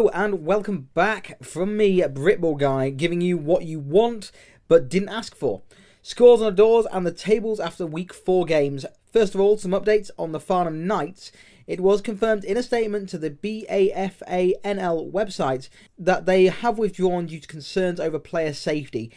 Hello and welcome back from me, Britball guy, giving you what you want but didn't ask for. Scores on the doors and the tables after week 4 games. First of all, some updates on the Farnham Knights. It was confirmed in a statement to the BAFANL website that they have withdrawn due to concerns over player safety.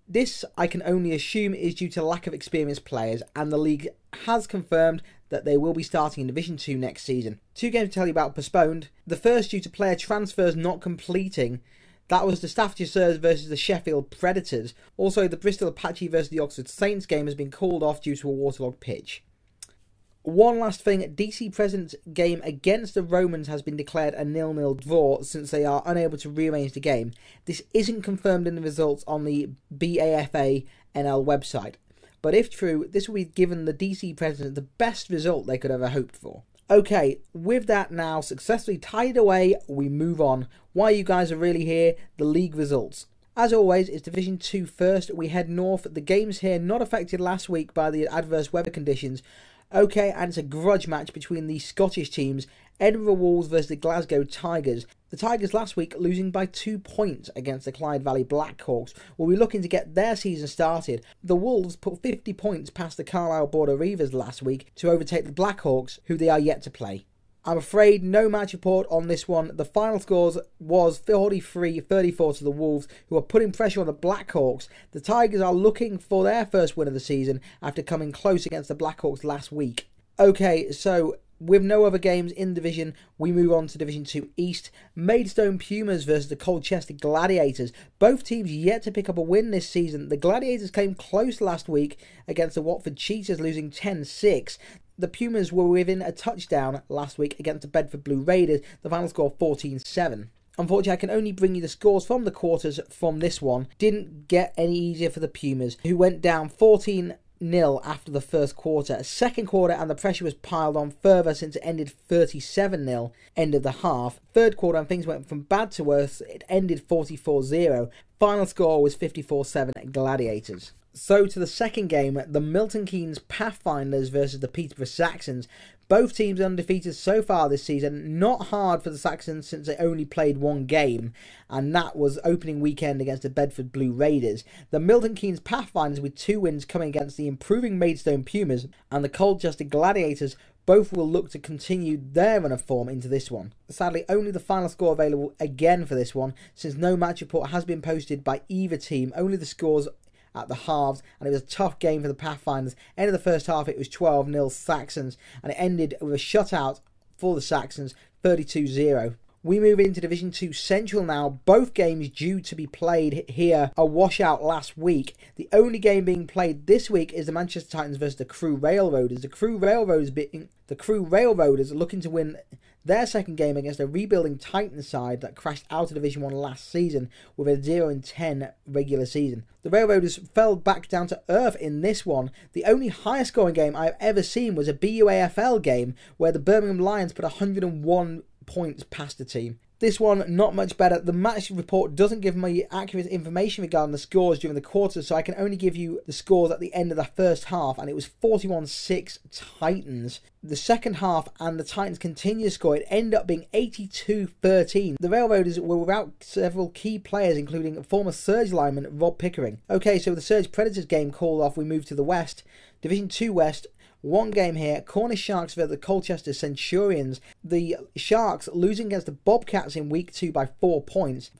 This, I can only assume, is due to lack of experienced players, and the league has confirmed that they will be starting in Division 2 next season. 2 games to tell you about postponed. The first due to player transfers not completing. That was the Staffordshire Sirs versus the Sheffield Predators. Also, the Bristol Apache versus the Oxford Saints game has been called off due to a waterlogged pitch. One last thing, DC Present's game against the Romans has been declared a 0-0 draw since they are unable to rearrange the game. This isn't confirmed in the results on the BAFANL website. But if true, this will be given the DC President the best result they could ever hope for. Okay, with that now successfully tied away, we move on. Why you guys are really here, the league results. As always, it's Division 2 first. We head north. The games here not affected last week by the adverse weather conditions. Okay, and it's a grudge match between the Scottish teams, Edinburgh Wolves versus the Glasgow Tigers. The Tigers last week losing by 2 points against the Clyde Valley Blackhawks will be looking to get their season started. The Wolves put 50 points past the Carlisle Border Reivers last week to overtake the Blackhawks, who they are yet to play. I'm afraid no match report on this one. The final scores was 43-34 to the Wolves, who are putting pressure on the Blackhawks. The Tigers are looking for their first win of the season after coming close against the Blackhawks last week. Okay, so with no other games in division, we move on to Division 2 East. Maidstone Pumas versus the Colchester Gladiators. Both teams yet to pick up a win this season. The Gladiators came close last week against the Watford Cheetahs, losing 10-6. The Pumas were within a touchdown last week against the Bedford Blue Raiders. The final score 14-7. Unfortunately, I can only bring you the scores from the quarters from this one. Didn't get any easier for the Pumas, who went down 14-0 after the first quarter. Second quarter and the pressure was piled on further since it ended 37-0 end of the half. Third quarter and things went from bad to worse. It ended 44-0. Final score was 54-7 Gladiators. So to the second game, the Milton Keynes Pathfinders versus the Peterborough Saxons. Both teams undefeated so far this season. Not hard for the Saxons since they only played 1 game, and that was opening weekend against the Bedford Blue Raiders. The Milton Keynes Pathfinders with 2 wins coming against the improving Maidstone Pumas, and the Colchester Gladiators both will look to continue their run of form into this one. Sadly, only the final score available again for this one, since no match report has been posted by either team, only the scores at the halves, and it was a tough game for the Pathfinders. End of the first half, it was 12-0 Saxons, and it ended with a shutout for the Saxons, 32-0. We move into Division 2 Central now. Both games due to be played here a washout last week. The only game being played this week is the Manchester Titans versus the Crewe Railroaders. The Crewe Railroaders are looking to win their second game against a rebuilding Titans side that crashed out of Division 1 last season with a 0-10 regular season. The Railroaders fell back down to earth in this one. The only higher scoring game I've ever seen was a BUAFL game where the Birmingham Lions put 101 points past the team. This one, not much better. The match report doesn't give me accurate information regarding the scores during the quarters, so I can only give you the scores at the end of the first half, and it was 41-6 Titans. The second half, and the Titans continued to score. It ended up being 82-13. The Railroaders were without several key players, including former Surge lineman Rob Pickering. Okay, so the Surge Predators game called off, we move to the West. Division 2 West. 1 game here, Cornish Sharks versus the Colchester Centurions. The Sharks losing against the Bobcats in week 2 by 4 points,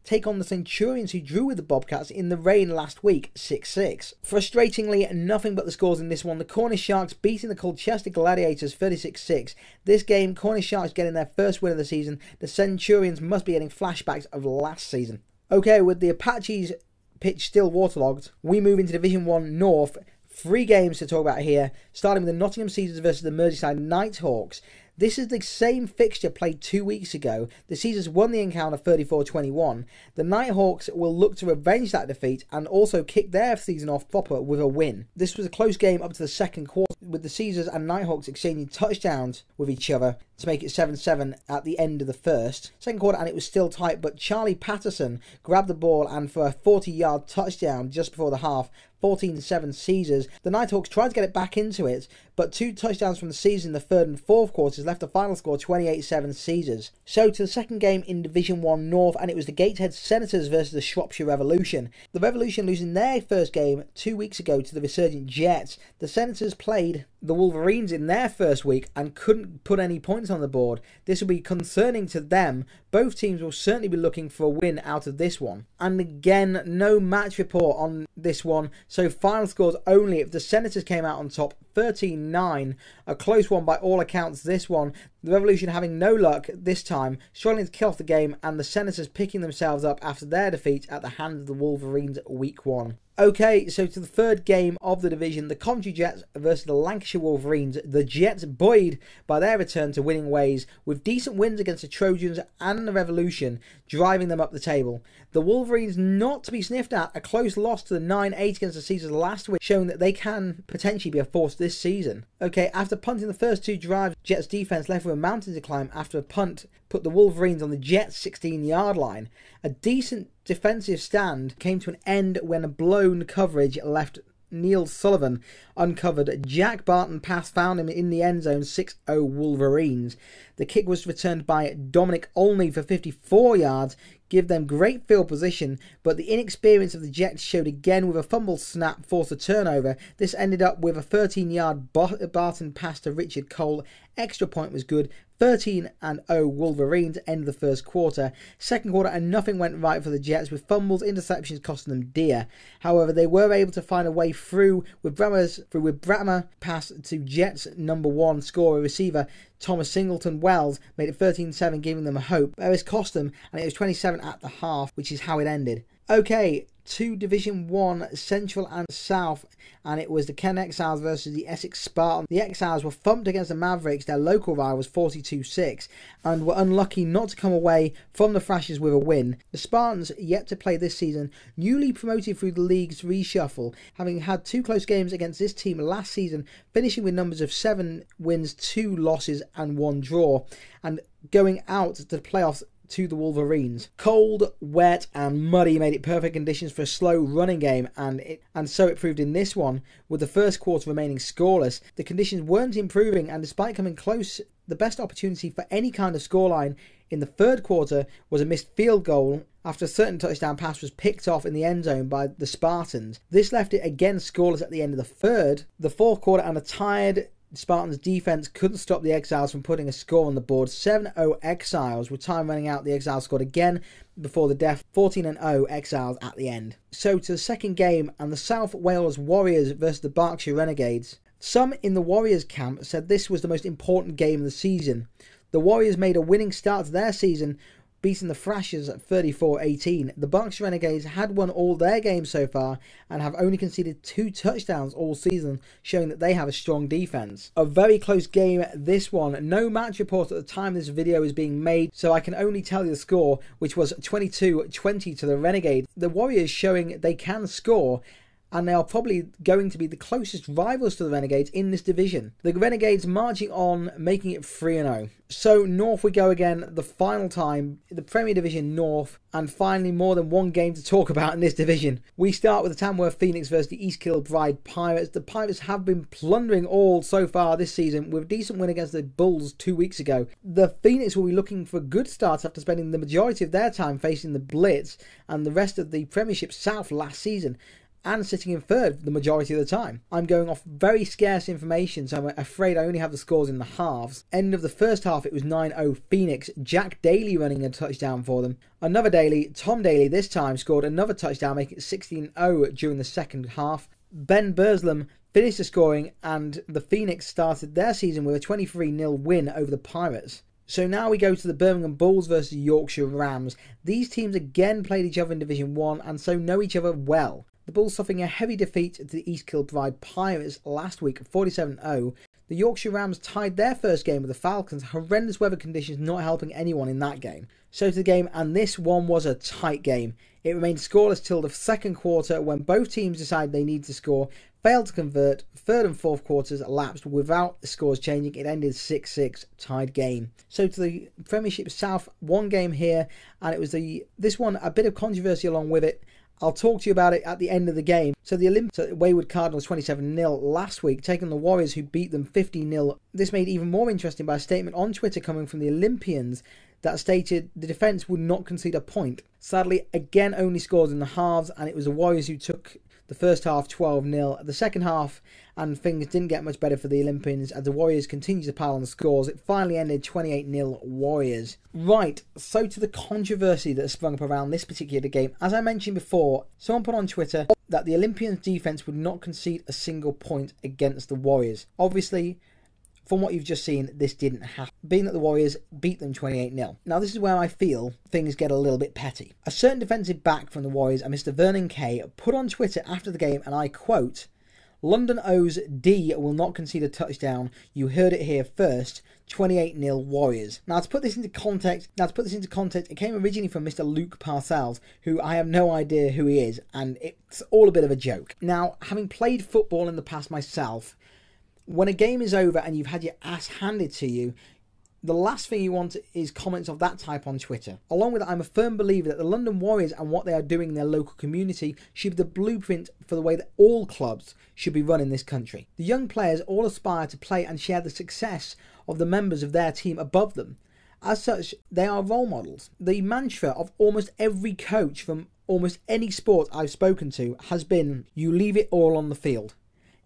take on the Centurions who drew with the Bobcats in the rain last week, 6-6. Frustratingly, nothing but the scores in this one. The Cornish Sharks beating the Colchester Gladiators 36-6. This game, Cornish Sharks getting their first win of the season. The Centurions must be getting flashbacks of last season. Okay, with the Apaches pitch still waterlogged, we move into Division 1 North. 3 games to talk about here, starting with the Nottingham Caesars versus the Merseyside Nighthawks. This is the same fixture played 2 weeks ago. The Caesars won the encounter 34-21. The Nighthawks will look to revenge that defeat and also kick their season off proper with a win. This was a close game up to the second quarter. with the Caesars and Nighthawks exchanging touchdowns with each other to make it 7-7 at the end of the first. Second quarter, and it was still tight, but Charlie Patterson grabbed the ball and for a 40-yard touchdown just before the half, 14-7 Caesars. The Nighthawks tried to get it back into it, but 2 touchdowns from the Caesars in the third and fourth quarters left the final score 28-7 Caesars. So to the second game in Division 1 North, and it was the Gateshead Senators versus the Shropshire Revolution. The Revolution losing their first game 2 weeks ago to the resurgent Jets. The Senators played the Wolverines in their first week and couldn't put any points on the board. This will be concerning to them. Both teams will certainly be looking for a win out of this one. And again, no match report on this one, so final scores only if the Senators came out on top 13-9, a close one by all accounts this one. The Revolution having no luck this time, struggling to kill off the game, and the Senators picking themselves up after their defeat at the hands of the Wolverines week 1. Okay, so to the third game of the division, the Coventry Jets versus the Lancashire Wolverines. The Jets buoyed by their return to winning ways, with decent wins against the Trojans and the Revolution, driving them up the table. The Wolverines not to be sniffed at, a close loss to the 9-8 against the Caesars last week, showing that they can potentially be a force this season. Okay, after punting the first 2 drives, Jets defence left with a mountain to climb after a punt put the Wolverines on the Jets' 16-yard line. A decent defensive stand came to an end when a blown coverage left Neil Sullivan uncovered. Jack Barton pass found him in the end zone, 6-0 Wolverines. The kick was returned by Dominic Olney for 54 yards, give them great field position, but the inexperience of the Jets showed again with a fumble snap forced a turnover. This ended up with a 13-yard Barton pass to Richard Cole. Extra point was good. 13-0 Wolverines end of the first quarter. Second quarter, and nothing went right for the Jets, with fumbles, interceptions costing them dear. However, they were able to find a way through with Bratmer pass to Jets number 1 scorer receiver Thomas Singleton Wells made it 13-7, giving them a hope. But it cost them, and it was 27 at the half, which is how it ended. Okay, to Division 1 Central and South, and it was the Kent Exiles versus the Essex Spartans. The Exiles were thumped against the Mavericks, their local rivals, 42-6, and were unlucky not to come away from the Thrashers with a win. The Spartans, yet to play this season, newly promoted through the league's reshuffle, having had 2 close games against this team last season, finishing with numbers of 7 wins, 2 losses and 1 draw, and going out to the playoffs to the Wolverines. Cold, wet and muddy made it perfect conditions for a slow running game, and so it proved in this one, with the first quarter remaining scoreless. The conditions weren't improving, and despite coming close, the best opportunity for any kind of scoreline in the third quarter was a missed field goal after a certain touchdown pass was picked off in the end zone by the Spartans. This left it again scoreless at the end of the third. The fourth quarter, and a tired Spartans defense couldn't stop the Exiles from putting a score on the board. 7-0 Exiles. With time running out, the Exiles scored again before the death. 14-0 Exiles at the end. So to the second game, and the South Wales Warriors versus the Berkshire Renegades. Some in the Warriors camp said this was the most important game of the season. The Warriors made a winning start to their season, beating the Thrashers at 34-18. The Berkshire Renegades had won all their games so far and have only conceded 2 touchdowns all season, showing that they have a strong defense. A very close game, this one. No match report at the time this video is being made, so I can only tell you the score, which was 22-20 to the Renegades. The Warriors showing they can score, and they are probably going to be the closest rivals to the Renegades in this division. The Renegades marching on, making it 3-0. So North we go again, the final time, the Premier Division North, and finally more than one game to talk about in this division. We start with the Tamworth Phoenix versus the East Kilbride Pirates. The Pirates have been plundering all so far this season, with a decent win against the Bulls 2 weeks ago. The Phoenix will be looking for a good start after spending the majority of their time facing the Blitz and the rest of the Premiership South last season, and sitting in third the majority of the time. I'm going off very scarce information, so I'm afraid I only have the scores in the halves. End of the first half, it was 9-0 Phoenix. Jack Daly running a touchdown for them. Another Daly, Tom Daly this time, scored another touchdown, making it 16-0 during the second half. Ben Burslam finished the scoring, and the Phoenix started their season with a 23-0 win over the Pirates. So now we go to the Birmingham Bulls versus Yorkshire Rams. These teams again played each other in Division 1 and so know each other well. The Bulls suffering a heavy defeat to the East Kilbride Pirates last week, 47-0. The Yorkshire Rams tied their first game with the Falcons. Horrendous weather conditions not helping anyone in that game. So to the game, and this one was a tight game. It remained scoreless till the second quarter when both teams decided they needed to score, failed to convert. Third and fourth quarters elapsed without the scores changing. It ended 6-6, tied game. So to the Premiership South, one game here, and it was this one a bit of controversy along with it. I'll talk to you about it at the end of the game. So the wayward Cardinals 27-0 last week, taking the Warriors who beat them 50-0. This made even more interesting by a statement on Twitter coming from the Olympians that stated the defence would not concede a point. Sadly, again only scored in the halves, and it was the Warriors who took the first half 12-0. The second half, and things didn't get much better for the Olympians as the Warriors continued to pile on the scores. It finally ended 28-0 Warriors. Right, so to the controversy that sprung up around this particular game. As I mentioned before, someone put on Twitter that the Olympians' defence would not concede a single point against the Warriors. Obviously, from what you've just seen, this didn't happen, being that the Warriors beat them 28-0. Now, this is where I feel things get a little bit petty. A certain defensive back from the Warriors, a Mr. Vernon Kay, put on Twitter after the game, and I quote, "London O's D will not concede a touchdown. You heard it here first. 28-0 Warriors." Now, to put this into context, it came originally from Mr. Luke Parcells, who I have no idea who he is, and it's all a bit of a joke. Now, having played football in the past myself, when a game is over and you've had your ass handed to you, the last thing you want is comments of that type on Twitter. Along with that, I'm a firm believer that the London Warriors and what they are doing in their local community should be the blueprint for the way that all clubs should be run in this country. The young players all aspire to play and share the success of the members of their team above them. As such, they are role models. The mantra of almost every coach from almost any sport I've spoken to has been, "You leave it all on the field."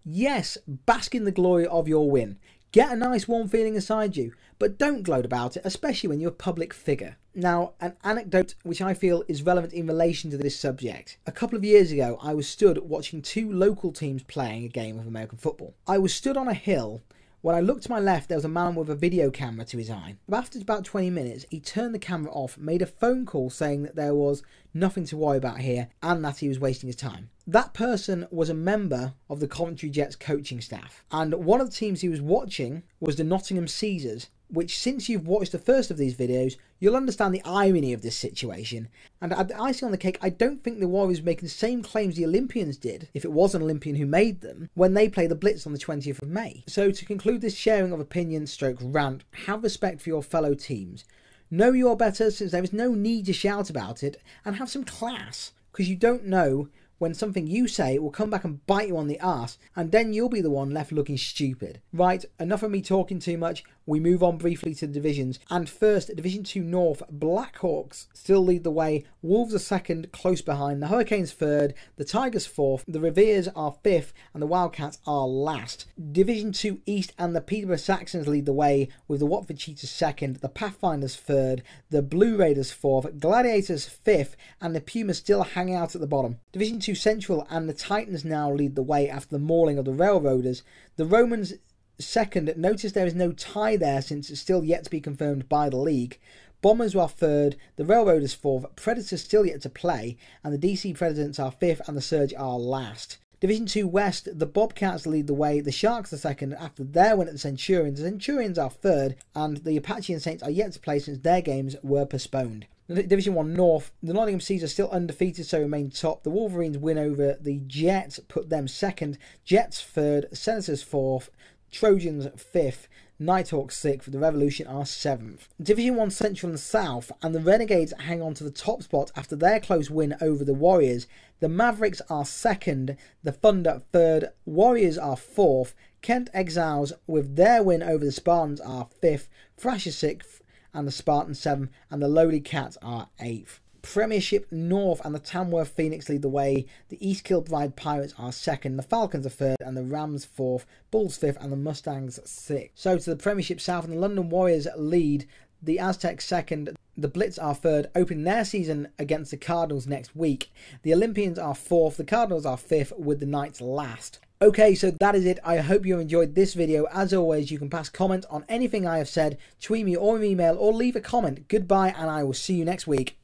Yes, bask in the glory of your win. Get a nice warm feeling inside you, but don't gloat about it, especially when you're a public figure. Now, an anecdote which I feel is relevant in relation to this subject. A couple of years ago, I was stood watching two local teams playing a game of American football. I was stood on a hill. When I looked to my left, there was a man with a video camera to his eye. After about 20 minutes, he turned the camera off, made a phone call saying that there was nothing to worry about here and that he was wasting his time. That person was a member of the Coventry Jets coaching staff. And one of the teams he was watching was the Nottingham Caesars, which, since you've watched the first of these videos, you'll understand the irony of this situation. And at the icing on the cake, I don't think the Warriors were making the same claims the Olympians did, if it was an Olympian who made them, when they played the Blitz on the 20th of May. So to conclude this sharing of opinion stroke rant, have respect for your fellow teams. Know you're better, since there is no need to shout about it, and have some class, because you don't know when something you say will come back and bite you on the arse, and then you'll be the one left looking stupid. Right, enough of me talking too much. We move on briefly to the divisions. And first, Division 2 North, Blackhawks still lead the way. Wolves are second, close behind. The Hurricanes third, the Tigers fourth, the Reveres are fifth, and the Wildcats are last. Division 2 East and the Peterborough Saxons lead the way, with the Watford Cheetahs second, the Pathfinders third, the Blue Raiders fourth, Gladiators fifth, and the Pumas still hanging out at the bottom. Division 2 Central and the Titans now lead the way after the mauling of the Railroaders. The Romans second. Notice there is no tie there since it's still yet to be confirmed by the league. Bombers are third, the Railroaders fourth, Predators still yet to play, and the DC Presidents are fifth and the Surge are last. Division 2 West, the Bobcats lead the way, the Sharks are second after their win at the Centurions. The Centurions are third, and the Apache and Saints are yet to play since their games were postponed. Division 1 North, the Nottingham Seas are still undefeated, so remain top. The Wolverines win over the Jets, put them second. Jets third, Senators fourth, Trojans fifth, Nighthawks sixth, the Revolution are seventh. Division 1 Central and South, and the Renegades hang on to the top spot after their close win over the Warriors. The Mavericks are second, the Thunder third, Warriors are fourth, Kent Exiles with their win over the Spartans are fifth, Thrashers sixth, and the Spartans seventh, and the Lowly Cats are eighth. Premiership North and the Tamworth Phoenix lead the way. The East Kilbride Pirates are second, the Falcons are third, and the Rams fourth, Bulls fifth, and the Mustangs sixth. So to the Premiership South, and the London Warriors lead. The Aztecs second, the Blitz are third, opening their season against the Cardinals next week. The Olympians are fourth, the Cardinals are fifth, with the Knights last. Okay, so that is it. I hope you enjoyed this video. As always, you can pass comment on anything I have said, tweet me or email, or leave a comment. Goodbye, and I will see you next week.